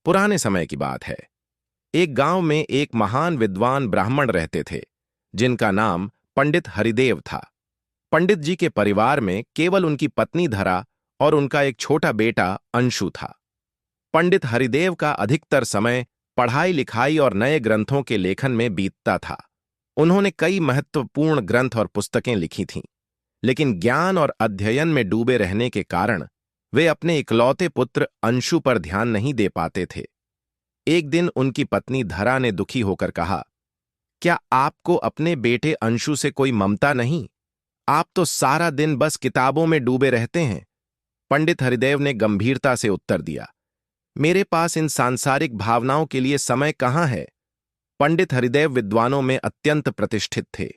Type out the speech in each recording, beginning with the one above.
पुराने समय की बात है। एक गांव में एक महान विद्वान ब्राह्मण रहते थे, जिनका नाम पंडित हरिदेव था। पंडित जी के परिवार में केवल उनकी पत्नी धरा और उनका एक छोटा बेटा अंशु था। पंडित हरिदेव का अधिकतर समय पढ़ाई लिखाई और नए ग्रंथों के लेखन में बीतता था। उन्होंने कई महत्वपूर्ण ग्रंथ और पुस्तकें लिखी थीं, लेकिन ज्ञान और अध्ययन में डूबे रहने के कारण वे अपने इकलौते पुत्र अंशु पर ध्यान नहीं दे पाते थे। एक दिन उनकी पत्नी धरा ने दुखी होकर कहा, क्या आपको अपने बेटे अंशु से कोई ममता नहीं? आप तो सारा दिन बस किताबों में डूबे रहते हैं। पंडित हरिदेव ने गंभीरता से उत्तर दिया, मेरे पास इन सांसारिक भावनाओं के लिए समय कहाँ है। पंडित हरिदेव विद्वानों में अत्यंत प्रतिष्ठित थे।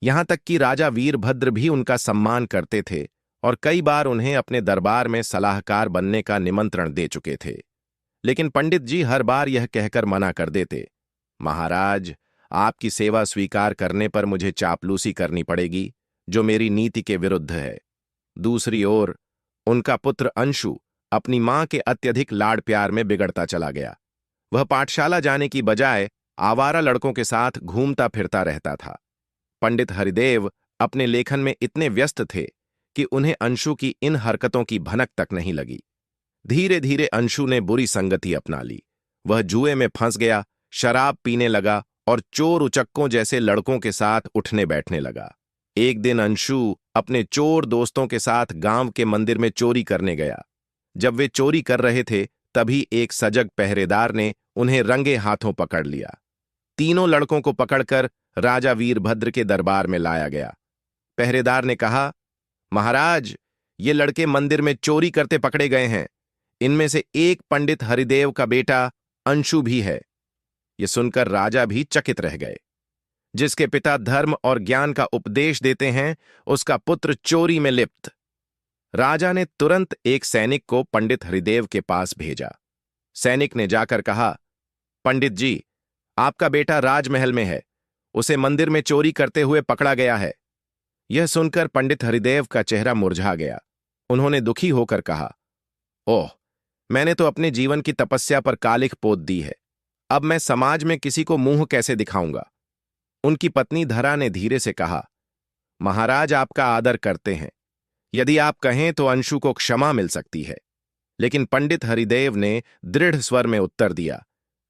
यहां तक कि राजा वीरभद्र भी उनका सम्मान करते थे और कई बार उन्हें अपने दरबार में सलाहकार बनने का निमंत्रण दे चुके थे। लेकिन पंडित जी हर बार यह कहकर मना कर देते, महाराज, आपकी सेवा स्वीकार करने पर मुझे चापलूसी करनी पड़ेगी, जो मेरी नीति के विरुद्ध है। दूसरी ओर उनका पुत्र अंशु अपनी मां के अत्यधिक लाड़ प्यार में बिगड़ता चला गया। वह पाठशाला जाने की बजाय आवारा लड़कों के साथ घूमता फिरता रहता था। पंडित हरिदेव अपने लेखन में इतने व्यस्त थे कि उन्हें अंशु की इन हरकतों की भनक तक नहीं लगी। धीरे धीरे अंशु ने बुरी संगति अपना ली। वह जुए में फंस गया, शराब पीने लगा और चोर उचक्कों जैसे लड़कों के साथ उठने बैठने लगा। एक दिन अंशु अपने चोर दोस्तों के साथ गांव के मंदिर में चोरी करने गया। जब वे चोरी कर रहे थे, तभी एक सजग पहरेदार ने उन्हें रंगे हाथों पकड़ लिया। तीनों लड़कों को पकड़कर राजा वीरभद्र के दरबार में लाया गया। पहरेदार ने कहा, महाराज, ये लड़के मंदिर में चोरी करते पकड़े गए हैं। इनमें से एक पंडित हरिदेव का बेटा अंशु भी है। यह सुनकर राजा भी चकित रह गए। जिसके पिता धर्म और ज्ञान का उपदेश देते हैं, उसका पुत्र चोरी में लिप्त। राजा ने तुरंत एक सैनिक को पंडित हरिदेव के पास भेजा। सैनिक ने जाकर कहा, पंडित जी, आपका बेटा राजमहल में है। उसे मंदिर में चोरी करते हुए पकड़ा गया है। यह सुनकर पंडित हरिदेव का चेहरा मुरझा गया। उन्होंने दुखी होकर कहा, ओह, मैंने तो अपने जीवन की तपस्या पर कालिख पोत दी है। अब मैं समाज में किसी को मुंह कैसे दिखाऊंगा? उनकी पत्नी धरा ने धीरे से कहा, महाराज आपका आदर करते हैं। यदि आप कहें तो अंशु को क्षमा मिल सकती है। लेकिन पंडित हरिदेव ने दृढ़ स्वर में उत्तर दिया,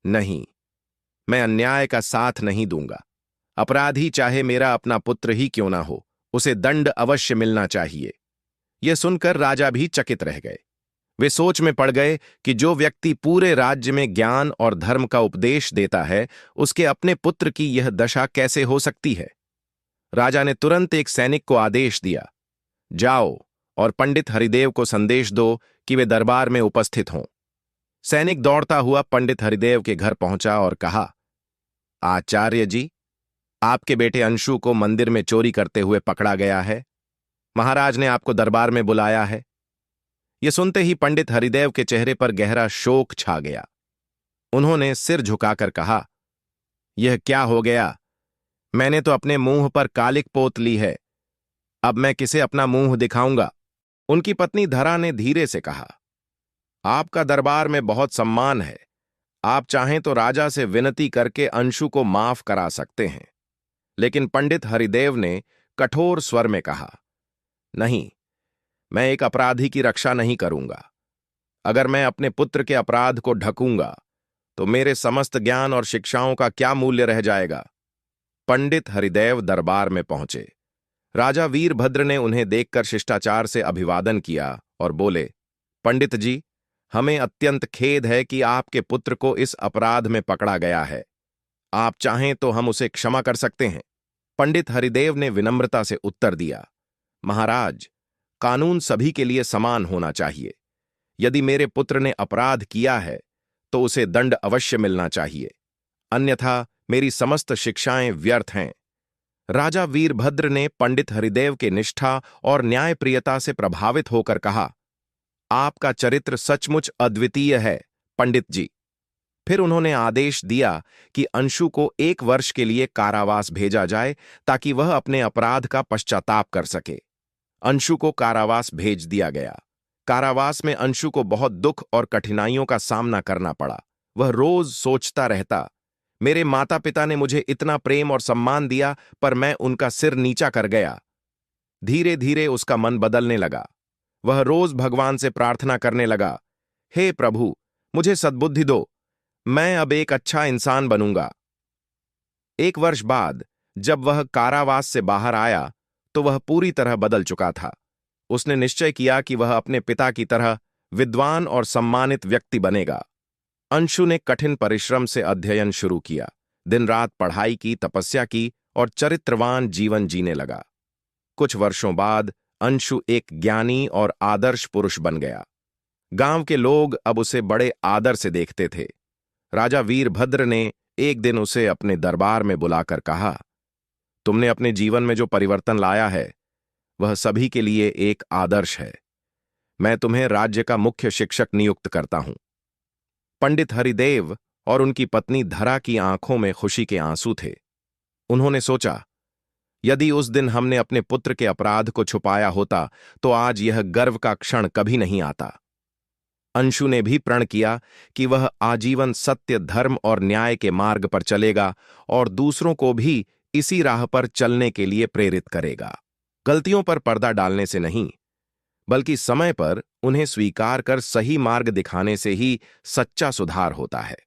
नहीं, मैं अन्याय का साथ नहीं दूंगा। अपराधी चाहे मेरा अपना पुत्र ही क्यों ना हो, उसे दंड अवश्य मिलना चाहिए। यह सुनकर राजा भी चकित रह गए। वे सोच में पड़ गए कि जो व्यक्ति पूरे राज्य में ज्ञान और धर्म का उपदेश देता है, उसके अपने पुत्र की यह दशा कैसे हो सकती है। राजा ने तुरंत एक सैनिक को आदेश दिया, जाओ और पंडित हरिदेव को संदेश दो कि वे दरबार में उपस्थित हों। सैनिक दौड़ता हुआ पंडित हरिदेव के घर पहुंचा और कहा, आचार्य जी, आपके बेटे अंशु को मंदिर में चोरी करते हुए पकड़ा गया है। महाराज ने आपको दरबार में बुलाया है। यह सुनते ही पंडित हरिदेव के चेहरे पर गहरा शोक छा गया। उन्होंने सिर झुकाकर कहा, यह क्या हो गया? मैंने तो अपने मुंह पर कालिक पोत ली है। अब मैं किसे अपना मुंह दिखाऊंगा? उनकी पत्नी धरा ने धीरे से कहा, आपका दरबार में बहुत सम्मान है। आप चाहें तो राजा से विनती करके अंशु को माफ करा सकते हैं। लेकिन पंडित हरिदेव ने कठोर स्वर में कहा, नहीं, मैं एक अपराधी की रक्षा नहीं करूंगा। अगर मैं अपने पुत्र के अपराध को ढकूंगा तो मेरे समस्त ज्ञान और शिक्षाओं का क्या मूल्य रह जाएगा। पंडित हरिदेव दरबार में पहुंचे। राजा वीरभद्र ने उन्हें देखकर शिष्टाचार से अभिवादन किया और बोले, पंडित जी, हमें अत्यंत खेद है कि आपके पुत्र को इस अपराध में पकड़ा गया है। आप चाहें तो हम उसे क्षमा कर सकते हैं। पंडित हरिदेव ने विनम्रता से उत्तर दिया, महाराज, कानून सभी के लिए समान होना चाहिए। यदि मेरे पुत्र ने अपराध किया है तो उसे दंड अवश्य मिलना चाहिए, अन्यथा मेरी समस्त शिक्षाएं व्यर्थ हैं। राजा वीरभद्र ने पंडित हरिदेव के निष्ठा और न्यायप्रियता से प्रभावित होकर कहा, आपका चरित्र सचमुच अद्वितीय है, पंडित जी। फिर उन्होंने आदेश दिया कि अंशु को 1 वर्ष के लिए कारावास भेजा जाए ताकि वह अपने अपराध का पश्चाताप कर सके। अंशु को कारावास भेज दिया गया। कारावास में अंशु को बहुत दुख और कठिनाइयों का सामना करना पड़ा। वह रोज सोचता रहता, मेरे माता पिता ने मुझे इतना प्रेम और सम्मान दिया, पर मैं उनका सिर नीचा कर गया। धीरे धीरे उसका मन बदलने लगा। वह रोज भगवान से प्रार्थना करने लगा, हे प्रभु, मुझे सद्बुद्धि दो, मैं अब एक अच्छा इंसान बनूंगा। एक वर्ष बाद जब वह कारावास से बाहर आया तो वह पूरी तरह बदल चुका था। उसने निश्चय किया कि वह अपने पिता की तरह विद्वान और सम्मानित व्यक्ति बनेगा। अंशु ने कठिन परिश्रम से अध्ययन शुरू किया, दिन रात पढ़ाई की, तपस्या की और चरित्रवान जीवन जीने लगा। कुछ वर्षों बाद अंशु एक ज्ञानी और आदर्श पुरुष बन गया। गांव के लोग अब उसे बड़े आदर से देखते थे। राजा वीरभद्र ने एक दिन उसे अपने दरबार में बुलाकर कहा, तुमने अपने जीवन में जो परिवर्तन लाया है वह सभी के लिए एक आदर्श है। मैं तुम्हें राज्य का मुख्य शिक्षक नियुक्त करता हूं। पंडित हरिदेव और उनकी पत्नी धरा की आंखों में खुशी के आंसू थे। उन्होंने सोचा, यदि उस दिन हमने अपने पुत्र के अपराध को छुपाया होता तो आज यह गर्व का क्षण कभी नहीं आता। अंशु ने भी प्रण किया कि वह आजीवन सत्य, धर्म और न्याय के मार्ग पर चलेगा और दूसरों को भी इसी राह पर चलने के लिए प्रेरित करेगा। गलतियों पर पर्दा डालने से नहीं, बल्कि समय पर उन्हें स्वीकार कर सही मार्ग दिखाने से ही सच्चा सुधार होता है।